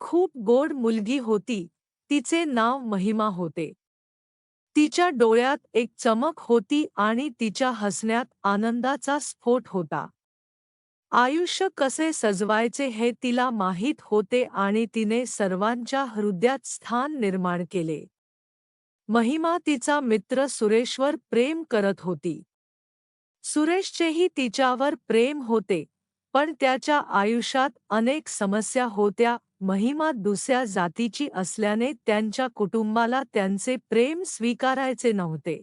खूप गोड मुलगी होती, तिचे नाव महिमा होते. तिच्या डोळ्यात एक चमक होती आणि तिच्या हसण्यात आनंदाचा स्फोट होता. आयुष्य कसे सजवायचे हे तिला माहीत होते आणि तिने सर्वांच्या हृदयात स्थान निर्माण केले. महिमा तिचा मित्र सुरेशवर प्रेम करत होती. सुरेशचेही तिच्यावर प्रेम होते, पण त्याच्या आयुष्यात अनेक समस्या होत्या. महिमा दुसऱ्या जातीची असल्याने त्यांच्या कुटुंबाला त्यांचे प्रेम स्वीकारायचे नव्हते.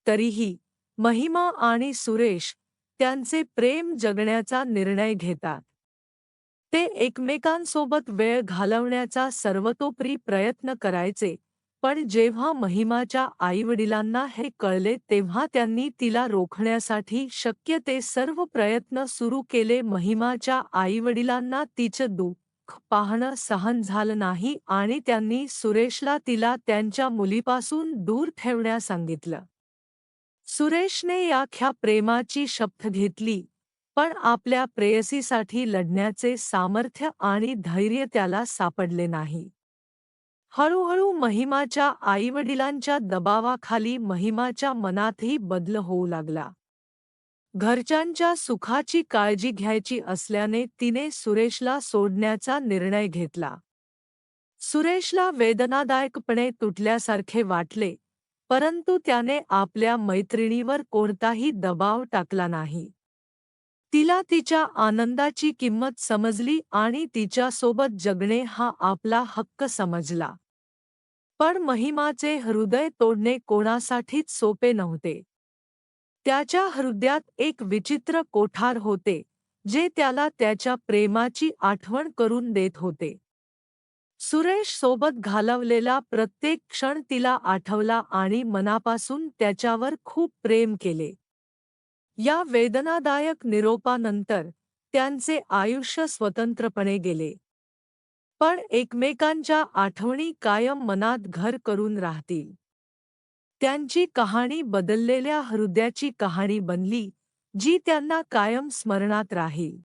तरीही महिमा आणि सुरेश त्यांचे प्रेम जगण्याचा निर्णय घेतात. ते एकमेकांसोबत वेळ घालवण्याचा सर्वतोपरी प्रयत्न करायचे, पण जेव्हा महिमाच्या आईवडिलांना हे कळले तेव्हा त्यांनी तिला रोखण्यासाठी शक्य ते सर्व प्रयत्न सुरू केले. महिमाच्या आईवडिलांना तिचं दुःख पाहणं सहन झालं नाही आणि त्यांनी सुरेशला तिला त्यांच्या मुलीपासून दूर ठेवण्यास सांगितलं. सुरेशने याख्या प्रेमाची शपथ घेतली, पण आपल्या प्रेयसीसाठी लढण्याचे सामर्थ्य आणि धैर्य त्याला सापडले नाही. हळूहळू महिमाच्या आईवडिलांच्या दबावाखाली महिमाच्या मनातही बदल होऊ लागला. घरच्यांच्या सुखाची काळजी घ्यायची असल्याने तिने सुरेशला सोडण्याचा निर्णय घेतला. सुरेशला वेदनादायकपणे तुटल्यासारखे वाटले, परंतु त्याने आपल्या मैत्रिणीवर कोणताही दबाव टाकला नाही. तिला तिच्या आनंदाची किंमत समजली आणि तिच्यासोबत जगणे हा आपला हक्क समजला. पण महिमाचे हृदय तोडणे कोणासाठीच सोपे नव्हते. त्याच्या हृदयात एक विचित्र कोठार होते, जे त्याला त्याच्या प्रेमाची आठवण करून देत होते. सुरेश सोबत घालवलेला प्रत्येक क्षण तिला आठवला आणि मनापासून त्याच्यावर खूप प्रेम केले. या वेदनादायक निरोपानंतर त्यांचे आयुष्य स्वतंत्रपणे गेले. पण एकमेकांच्या आठवणी कायम मनात घर करून राहतील. त्यांची कहाणी बदललेल्या हृदयाची कहाणी बनली, जी त्यांना कायम स्मरणात राहील.